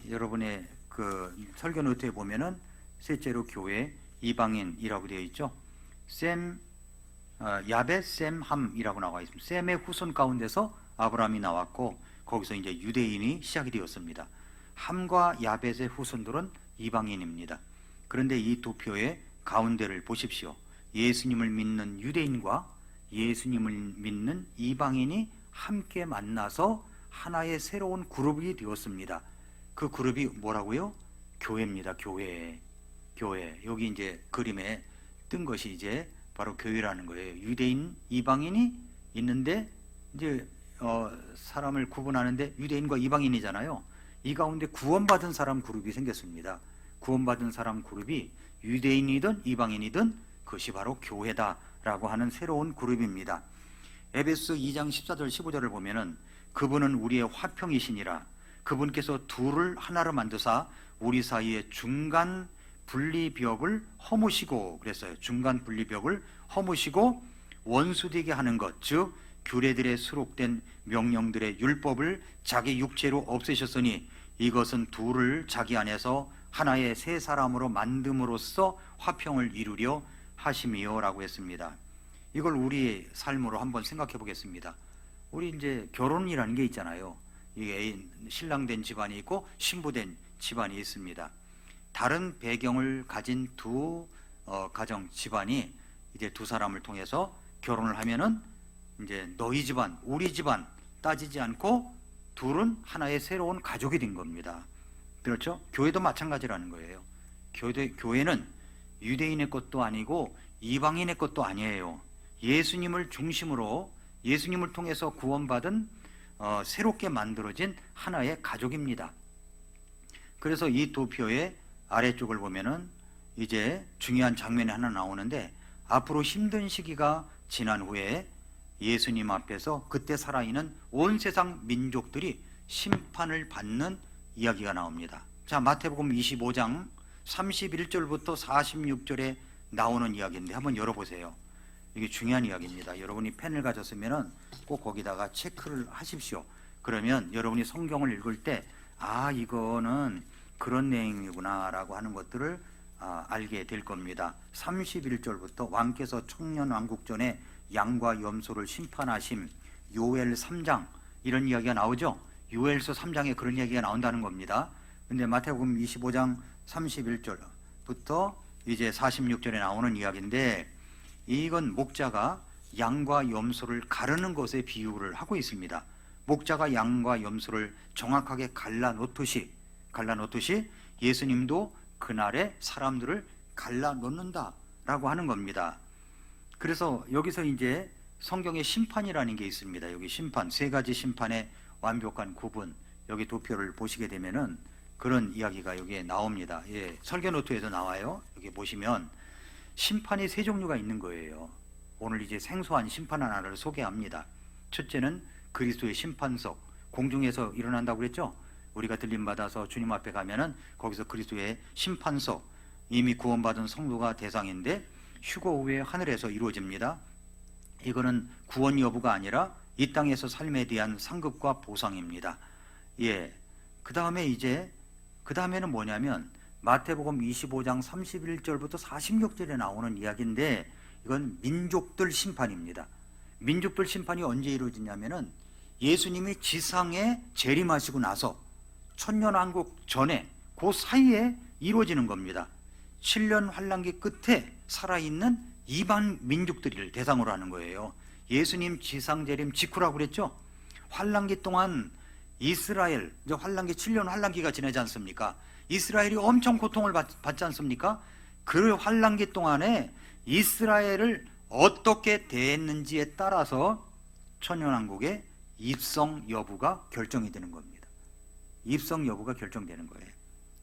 여러분의 그 설교 노트에 보면은 셋째로 교회 이방인이라고 되어 있죠. 야벳, 셈, 함이라고 나와 있습니다. 셈의 후손 가운데서 아브라함이 나왔고 거기서 이제 유대인이 시작이 되었습니다. 함과 야벳의 후손들은 이방인입니다. 그런데 이 두 표의 가운데를 보십시오. 예수님을 믿는 유대인과 예수님을 믿는 이방인이 함께 만나서 하나의 새로운 그룹이 되었습니다. 그 그룹이 뭐라고요? 교회입니다. 교회. 여기 이제 그림에 뜬 것이 이제 바로 교회라는 거예요. 유대인, 이방인이 있는데 이제 사람을 구분하는데 유대인과 이방인이잖아요. 이 가운데 구원받은 사람 그룹이 생겼습니다. 구원받은 사람 그룹이 유대인이든 이방인이든 그것이 바로 교회다라고 하는 새로운 그룹입니다. 에베소 2장 14절 15절을 보면은 그분은 우리의 화평이시니라. 그분께서 둘을 하나로 만드사 우리 사이에 중간 분리벽을 허무시고, 그랬어요. 중간 분리벽을 허무시고 원수되게 하는 것, 즉 규례들에 수록된 명령들의 율법을 자기 육체로 없애셨으니 이것은 둘을 자기 안에서 하나의 새 사람으로 만듦으로써 화평을 이루려 하심이요 라고 했습니다. 이걸 우리 삶으로 한번 생각해 보겠습니다. 우리 이제 결혼이라는 게 있잖아요. 이게 신랑된 집안이 있고 신부된 집안이 있습니다. 다른 배경을 가진 두 가정 집안이 이제 두 사람을 통해서 결혼을 하면은 이제 너희 집안, 우리 집안 따지지 않고 둘은 하나의 새로운 가족이 된 겁니다. 그렇죠? 교회도 마찬가지라는 거예요. 교회는 유대인의 것도 아니고 이방인의 것도 아니에요. 예수님을 중심으로 예수님을 통해서 구원받은 새롭게 만들어진 하나의 가족입니다. 그래서 이 두 표의 아래쪽을 보면은 이제 중요한 장면이 하나 나오는데, 앞으로 힘든 시기가 지난 후에 예수님 앞에서 그때 살아있는 온 세상 민족들이 심판을 받는 이야기가 나옵니다. 자, 마태복음 25장 31절부터 46절에 나오는 이야기인데 한번 열어보세요. 이게 중요한 이야기입니다. 여러분이 펜을 가졌으면 꼭 거기다가 체크를 하십시오. 그러면 여러분이 성경을 읽을 때 이거는 그런 내용이구나 라고 하는 것들을 알게 될 겁니다. 31절부터 왕께서 청년왕국 전에 양과 염소를 심판하심, 요엘 3장 이런 이야기가 나오죠. 요엘서 3장에 그런 이야기가 나온다는 겁니다. 근데 마태복음 25장 31절부터 이제 46절에 나오는 이야기인데, 이건 목자가 양과 염소를 가르는 것에 비유를 하고 있습니다. 목자가 양과 염소를 정확하게 갈라놓듯이 예수님도 그날에 사람들을 갈라놓는다라고 하는 겁니다. 그래서 여기서 이제 성경에 심판이라는 게 있습니다. 여기 심판, 세 가지 심판의 완벽한 구분, 여기 도표를 보시게 되면은 그런 이야기가 여기에 나옵니다. 예, 설교 노트에도 나와요. 여기 보시면 심판이 세 종류가 있는 거예요. 오늘 이제 생소한 심판 하나를 소개합니다. 첫째는 그리스도의 심판석, 공중에서 일어난다고 그랬죠. 우리가 들림 받아서 주님 앞에 가면은 거기서 그리스도의 심판석, 이미 구원받은 성도가 대상인데 휴거 후에 하늘에서 이루어집니다. 이거는 구원 여부가 아니라 이 땅에서 삶에 대한 상급과 보상입니다. 예. 그 다음에는 뭐냐면 마태복음 25장 31절부터 46절에 나오는 이야기인데, 이건 민족들 심판입니다. 민족들 심판이 언제 이루어지냐면은 예수님이 지상에 재림하시고 나서 천년왕국 전에 그 사이에 이루어지는 겁니다. 7년 환란기 끝에 살아있는 이방 민족들을 대상으로 하는 거예요. 예수님 지상 재림 직후라고 그랬죠. 환란기 동안 이스라엘 이제 환란기 7년 환란기가 지나지 않습니까? 이스라엘이 엄청 고통을 받지 않습니까? 그 환란기 동안에 이스라엘을 어떻게 대했는지에 따라서 천년왕국의 입성 여부가 결정이 되는 겁니다. 입성 여부가 결정되는 거예요.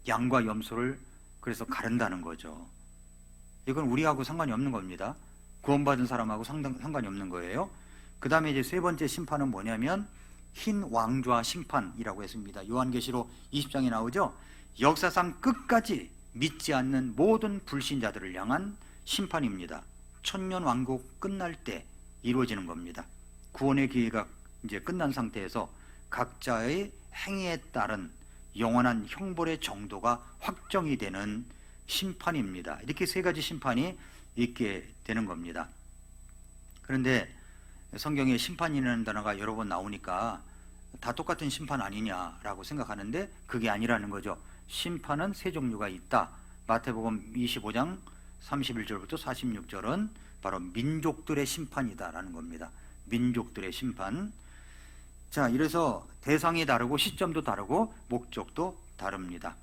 양과 염소를 그래서 가른다는 거죠. 이건 우리하고 상관이 없는 겁니다. 구원받은 사람하고 상관이 없는 거예요. 그 다음에 이제 세 번째 심판은 뭐냐면 흰 왕좌 심판이라고 했습니다. 요한계시록 20장에 나오죠. 역사상 끝까지 믿지 않는 모든 불신자들을 향한 심판입니다. 천년 왕국 끝날 때 이루어지는 겁니다. 구원의 기회가 이제 끝난 상태에서 각자의 행위에 따른 영원한 형벌의 정도가 확정이 되는 심판입니다. 이렇게 세 가지 심판이 있게 되는 겁니다. 그런데 성경에 심판이라는 단어가 여러 번 나오니까 다 똑같은 심판 아니냐라고 생각하는데 그게 아니라는 거죠. 심판은 세 종류가 있다. 마태복음 25장 31절부터 46절은 바로 민족들의 심판이다라는 겁니다. 민족들의 심판. 자, 이래서 대상이 다르고 시점도 다르고 목적도 다릅니다.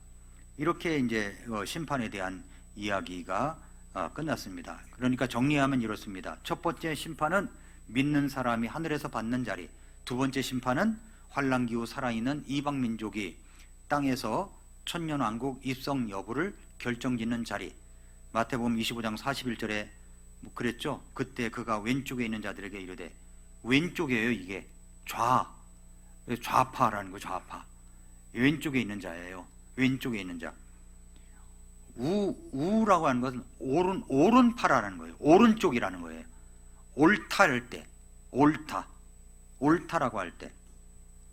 이렇게 이제 심판에 대한 이야기가 끝났습니다. 그러니까 정리하면 이렇습니다. 첫 번째 심판은 믿는 사람이 하늘에서 받는 자리. 두 번째 심판은 환란기 후 살아있는 이방 민족이 땅에서 천년왕국 입성 여부를 결정짓는 자리. 마태복음 25장 41절에 그랬죠. 그때 그가 왼쪽에 있는 자들에게 이르되, 왼쪽이에요. 이게 좌파라는 거. 좌파. 왼쪽에 있는 자예요. 왼쪽에 있는 자. 우라고 하는 것은 오른파라는 거예요. 오른쪽이라는 거예요. 옳다 할 때, 옳다라고 할 때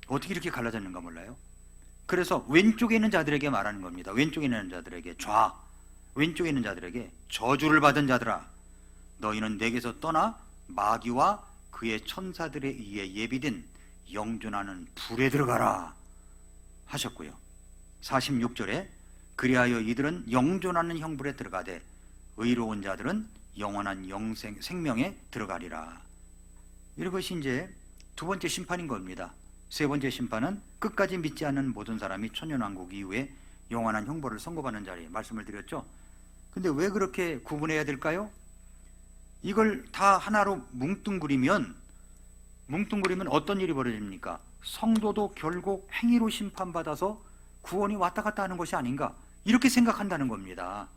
어떻게 이렇게 갈라졌는가 몰라요. 그래서 왼쪽에 있는 자들에게 말하는 겁니다. 왼쪽에 있는 자들에게 왼쪽에 있는 자들에게 저주를 받은 자들아, 너희는 내게서 떠나 마귀와 그의 천사들에 의해 예비된 영존하는 불에 들어가라 하셨고요. 46절에 그리하여 이들은 영존하는 형불에 들어가되 의로운 자들은 영원한 생명에 들어가리라. 이것이 이제 두 번째 심판인 겁니다. 세 번째 심판은 끝까지 믿지 않는 모든 사람이 천년왕국 이후에 영원한 형벌을 선고받는 자리 말씀을 드렸죠. 근데 왜 그렇게 구분해야 될까요? 이걸 다 하나로 뭉뚱그리면 어떤 일이 벌어집니까? 성도도 결국 행위로 심판받아서 구원이 왔다 갔다 하는 것이 아닌가, 이렇게 생각한다는 겁니다.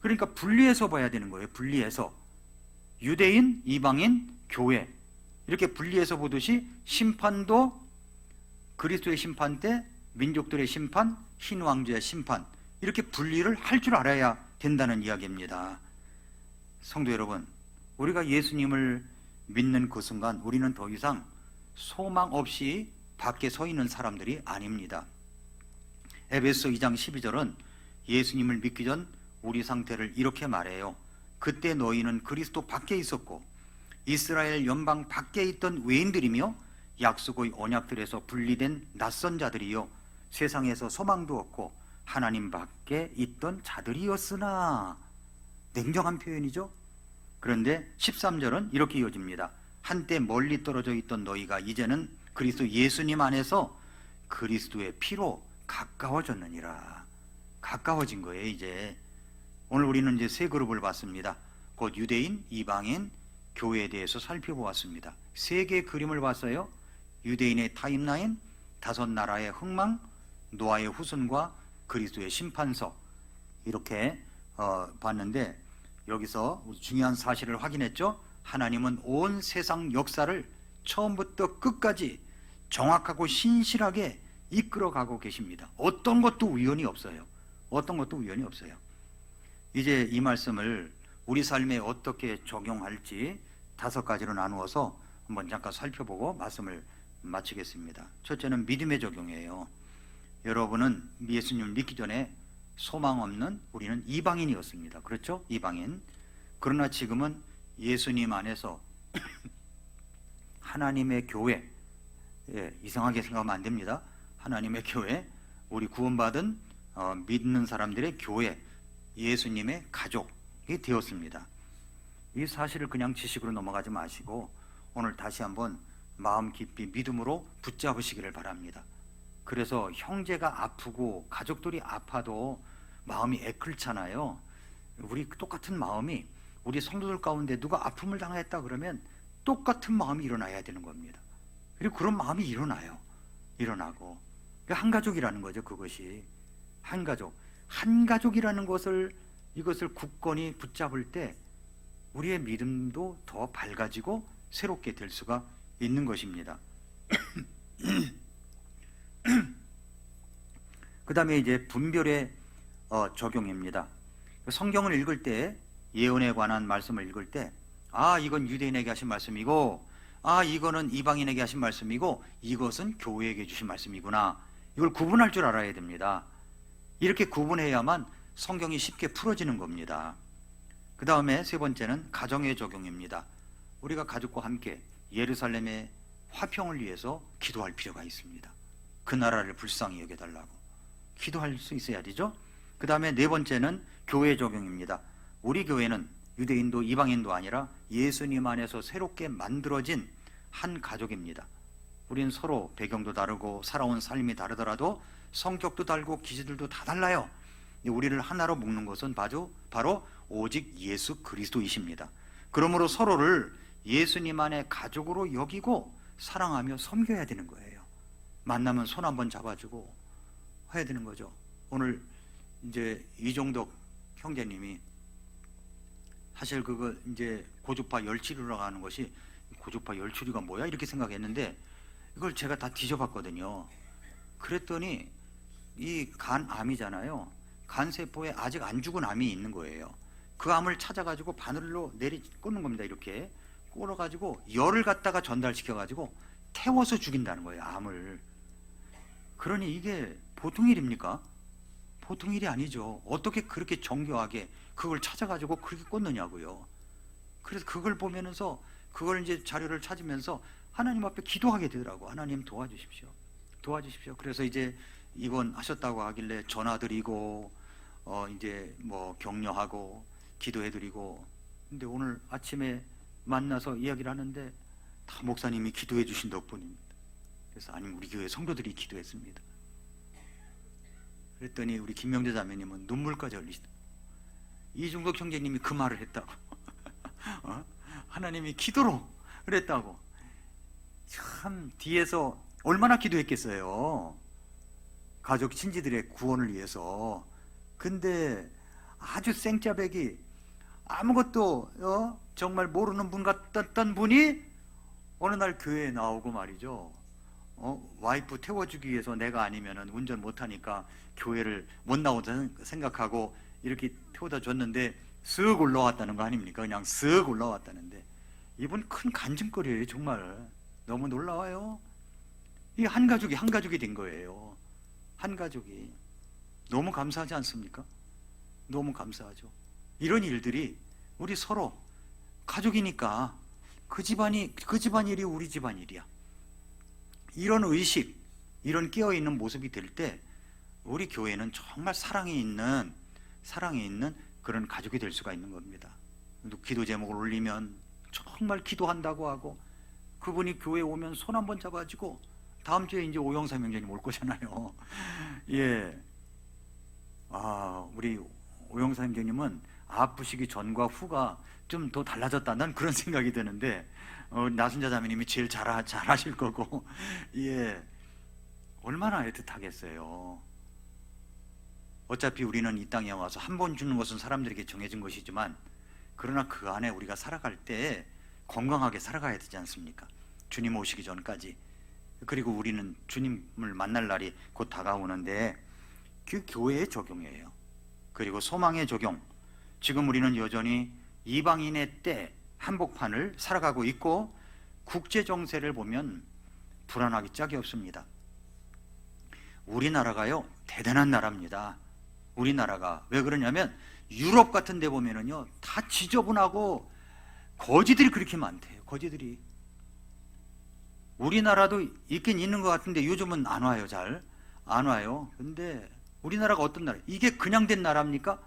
그러니까 분리해서 봐야 되는 거예요. 분리해서 유대인, 이방인, 교회 이렇게 분리해서 보듯이 심판도 그리스도의 심판 때 민족들의 심판, 흰 왕좌의 심판, 이렇게 분리를 할 줄 알아야 된다는 이야기입니다. 성도 여러분, 우리가 예수님을 믿는 그 순간 우리는 더 이상 소망 없이 밖에 서 있는 사람들이 아닙니다. 에베소 2장 12절은 예수님을 믿기 전 우리 상태를 이렇게 말해요. 그때 너희는 그리스도 밖에 있었고 이스라엘 연방 밖에 있던 외인들이며 약속의 언약들에서 분리된 낯선 자들이요 세상에서 소망도 없고 하나님 밖에 있던 자들이었으나. 냉정한 표현이죠. 그런데 13절은 이렇게 이어집니다. 한때 멀리 떨어져 있던 너희가 이제는 그리스도 예수님 안에서 그리스도의 피로 가까워졌느니라. 가까워진 거예요. 이제 오늘 우리는 이제 세 그룹을 봤습니다. 곧 유대인, 이방인, 교회에 대해서 살펴보았습니다. 세 개의 그림을 봤어요. 유대인의 타임라인, 다섯 나라의 흥망, 노아의 후손과 그리스도의 심판서, 이렇게 봤는데 여기서 중요한 사실을 확인했죠. 하나님은 온 세상 역사를 처음부터 끝까지 정확하고 신실하게 이끌어가고 계십니다. 어떤 것도 우연이 없어요. 어떤 것도 우연이 없어요. 이제 이 말씀을 우리 삶에 어떻게 적용할지 다섯 가지로 나누어서 한번 잠깐 살펴보고 말씀을 마치겠습니다. 첫째는 믿음의 적용이에요. 여러분은 예수님을 믿기 전에 소망 없는 우리는 이방인이었습니다. 그렇죠? 이방인. 그러나 지금은 예수님 안에서 하나님의 교회, 이상하게 생각하면 안 됩니다. 하나님의 교회, 우리 구원받은 믿는 사람들의 교회, 예수님의 가족이 되었습니다. 이 사실을 그냥 지식으로 넘어가지 마시고 오늘 다시 한번 마음 깊이 믿음으로 붙잡으시기를 바랍니다. 그래서 형제가 아프고 가족들이 아파도 마음이 애끓잖아요. 우리 똑같은 마음이 우리 성도들 가운데 누가 아픔을 당했다 그러면 똑같은 마음이 일어나야 되는 겁니다. 그리고 그런 마음이 일어나고 한 가족이라는 거죠. 그것이 한 가족이라는 것을 이것을 굳건히 붙잡을 때 우리의 믿음도 더 밝아지고 새롭게 될 수가 있는 것입니다. 그 다음에 이제 분별의 적용입니다. 성경을 읽을 때 예언에 관한 말씀을 읽을 때 이건 유대인에게 하신 말씀이고 이거는 이방인에게 하신 말씀이고 이것은 교회에게 주신 말씀이구나. 이걸 구분할 줄 알아야 됩니다. 이렇게 구분해야만 성경이 쉽게 풀어지는 겁니다. 그 다음에 세 번째는 가정의 적용입니다. 우리가 가족과 함께 예루살렘의 화평을 위해서 기도할 필요가 있습니다. 그 나라를 불쌍히 여겨달라고 기도할 수 있어야 되죠. 그 다음에 네 번째는 교회 적용입니다. 우리 교회는 유대인도 이방인도 아니라 예수님 안에서 새롭게 만들어진 한 가족입니다. 우린 서로 배경도 다르고 살아온 삶이 다르더라도 성격도 다르고 기질들도 다 달라요. 우리를 하나로 묶는 것은 바로 오직 예수 그리스도이십니다. 그러므로 서로를 예수님 안에 가족으로 여기고 사랑하며 섬겨야 되는 거예요. 만나면 손 한번 잡아주고 해야 되는 거죠. 오늘 이제 이종덕 형제님이 사실 그거 이제 고주파 열치류라고 하는 것이 고주파 열치류가 뭐야 이렇게 생각했는데 이걸 제가 다 뒤져봤거든요. 그랬더니 이 간암이잖아요. 간세포에 아직 안 죽은 암이 있는 거예요. 그 암을 찾아가지고 바늘로 꽂는 겁니다. 이렇게 꽂아가지고 열을 갖다가 전달시켜가지고 태워서 죽인다는 거예요. 암을. 그러니 이게 보통 일입니까? 보통 일이 아니죠. 어떻게 그렇게 정교하게 그걸 찾아가지고 그렇게 꽂느냐고요. 그래서 그걸 보면서 그걸 이제 자료를 찾으면서 하나님 앞에 기도하게 되더라고. 하나님 도와주십시오. 그래서 이제 입원하셨다고 하길래 전화드리고 이제 뭐 격려하고 기도해드리고. 근데 오늘 아침에 만나서 이야기를 하는데 다 목사님이 기도해 주신 덕분입니다. 그래서 아니면 우리 교회 성도들이 기도했습니다. 그랬더니 우리 김명재 자매님은 눈물까지 흘리시더라고요. 이중덕 형제님이 그 말을 했다고. 하나님이 기도로 그랬다고. 참 뒤에서 얼마나 기도했겠어요. 가족 친지들의 구원을 위해서. 근데 아주 생짜배기 아무것도 정말 모르는 분 같았던 분이 어느 날 교회에 나오고 말이죠. 와이프 태워주기 위해서 내가 아니면은 운전 못하니까 교회를 못 나오다 생각하고 이렇게 태워다 줬는데 쓱 올라왔다는 거 아닙니까? 그냥 쓱 올라왔다는데 이분 큰 간증거리예요. 정말 너무 놀라워요. 이 한 가족이 된 거예요. 한 가족이. 너무 감사하지 않습니까? 너무 감사하죠. 이런 일들이 우리 서로 가족이니까 그 집안일이 우리 집안일이야. 이런 의식, 이런 깨어있는 모습이 될 때 우리 교회는 정말 사랑이 있는 그런 가족이 될 수가 있는 겁니다. 기도 제목을 올리면 정말 기도한다고 하고 그분이 교회에 오면 손 한번 잡아주고 다음 주에 이제 오영삼 형제님 올 거잖아요. 예. 우리 오영삼 형제님은 아프시기 전과 후가 좀 더 달라졌다. 난 그런 생각이 드는데 나순자 자매님이 제일 잘하실 거고 예. 얼마나 애틋하겠어요. 어차피 우리는 이 땅에 와서 한 번 주는 것은 사람들에게 정해진 것이지만 그러나 그 안에 우리가 살아갈 때 건강하게 살아가야 되지 않습니까? 주님 오시기 전까지. 그리고 우리는 주님을 만날 날이 곧 다가오는데 그 교회의 적용이에요. 그리고 소망의 적용. 지금 우리는 여전히 이방인의 때 한복판을 살아가고 있고 국제 정세를 보면 불안하기 짝이 없습니다. 우리나라가요 대단한 나라입니다. 우리나라가 왜 그러냐면 유럽 같은 데 보면은요 다 지저분하고 거지들이 그렇게 많대요. 거지들이. 우리나라도 있긴 있는 것 같은데 요즘은 안 와요. 잘 안 와요. 근데 우리나라가 어떤 나라? 이게 그냥 된 나라입니까?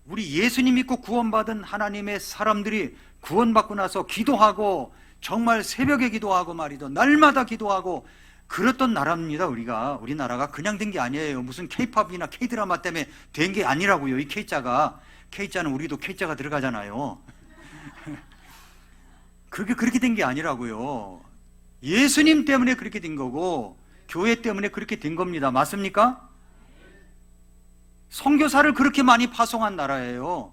우리 예수님 믿고 구원받은 하나님의 사람들이 구원받고 나서 기도하고 정말 새벽에 기도하고 말이죠. 날마다 기도하고 그랬던 나라입니다. 우리나라가 그냥 된 게 아니에요. 무슨 K-팝이나 K-드라마 때문에 된 게 아니라고요. 이 K자는 우리도 K자가 들어가잖아요. 그렇게 된 게 아니라고요. 예수님 때문에 그렇게 된 거고 교회 때문에 그렇게 된 겁니다. 맞습니까? 선교사를 그렇게 많이 파송한 나라예요.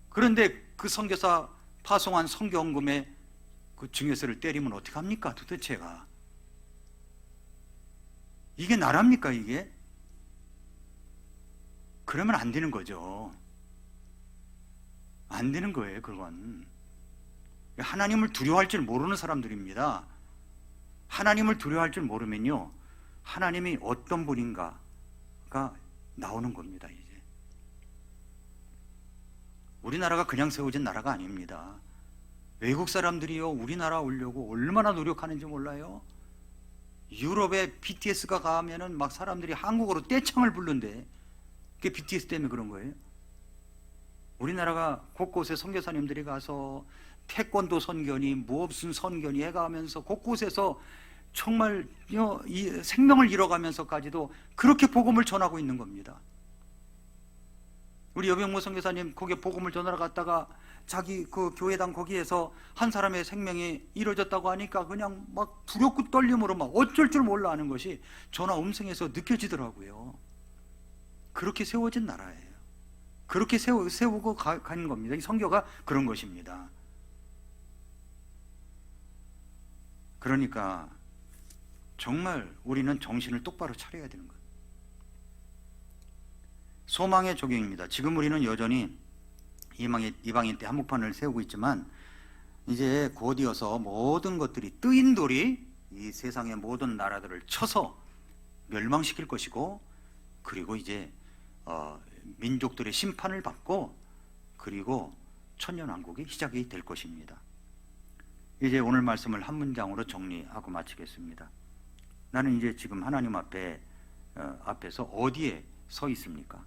그런데 그 선교사 파송한 선교헌금에 그 증여세를 때리면 어떡합니까? 도대체가 이게 나라입니까? 이게? 그러면 안 되는 거죠. 안 되는 거예요. 그건 하나님을 두려워할 줄 모르는 사람들입니다. 하나님을 두려워할 줄 모르면요, 하나님이 어떤 분인가가 나오는 겁니다. 이제 우리나라가 그냥 세워진 나라가 아닙니다. 외국 사람들이요, 우리나라 오려고 얼마나 노력하는지 몰라요. 유럽에 BTS가 가면은 막 사람들이 한국어로 떼창을 부른대. 그게 BTS 때문에 그런 거예요. 우리나라가 곳곳에 선교사님들이 가서 태권도 선견이 무슨 선견이 해가면서 곳곳에서 정말 이 생명을 잃어가면서까지도 그렇게 복음을 전하고 있는 겁니다. 우리 여병모 선교사님 거기에 복음을 전하러 갔다가 자기 그 교회당 거기에서 한 사람의 생명이 이루어졌다고 하니까 그냥 막 두렵고 떨림으로 막 어쩔 줄 몰라 하는 것이 전화 음성에서 느껴지더라고요. 그렇게 세워진 나라예요. 그렇게 세우고 가는 겁니다. 이 선교가 그런 것입니다. 그러니까 정말 우리는 정신을 똑바로 차려야 되는 거예요. 소망의 조경입니다. 지금 우리는 여전히 이방인 때 한복판을 세우고 있지만 이제 곧이어서 모든 것들이 뜨인 돌이 이 세상의 모든 나라들을 쳐서 멸망시킬 것이고, 그리고 이제 민족들의 심판을 받고, 그리고 천년왕국이 시작이 될 것입니다. 이제 오늘 말씀을 한 문장으로 정리하고 마치겠습니다. 나는 이제 지금 하나님 앞에서 어디에 서 있습니까?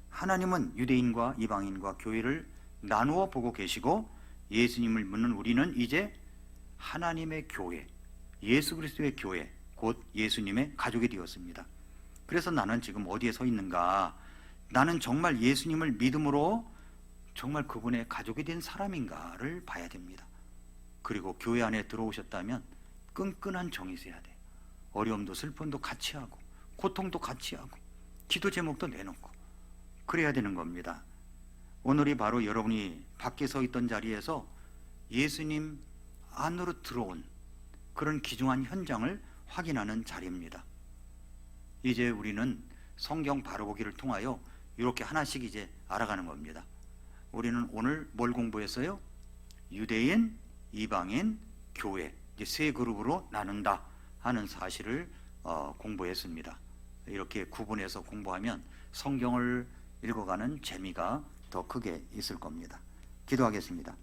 하나님은 유대인과 이방인과 교회를 나누어 보고 계시고, 예수님을 묻는 우리는 이제 하나님의 교회, 예수 그리스도의 교회, 곧 예수님의 가족이 되었습니다. 그래서 나는 지금 어디에 서 있는가? 나는 정말 예수님을 믿음으로 정말 그분의 가족이 된 사람인가를 봐야 됩니다. 그리고 교회 안에 들어오셨다면 끈끈한 정이 있어야 돼. 어려움도 슬픔도 같이 하고, 고통도 같이 하고, 기도 제목도 내놓고, 그래야 되는 겁니다. 오늘이 바로 여러분이 밖에 서 있던 자리에서 예수님 안으로 들어온 그런 귀중한 현장을 확인하는 자리입니다. 이제 우리는 성경 바로보기를 통하여 이렇게 하나씩 이제 알아가는 겁니다. 우리는 오늘 뭘 공부했어요? 유대인, 이방인, 교회, 이제 세 그룹으로 나눈다 하는 사실을 공부했습니다. 이렇게 구분해서 공부하면 성경을 읽어가는 재미가 더 크게 있을 겁니다. 기도하겠습니다.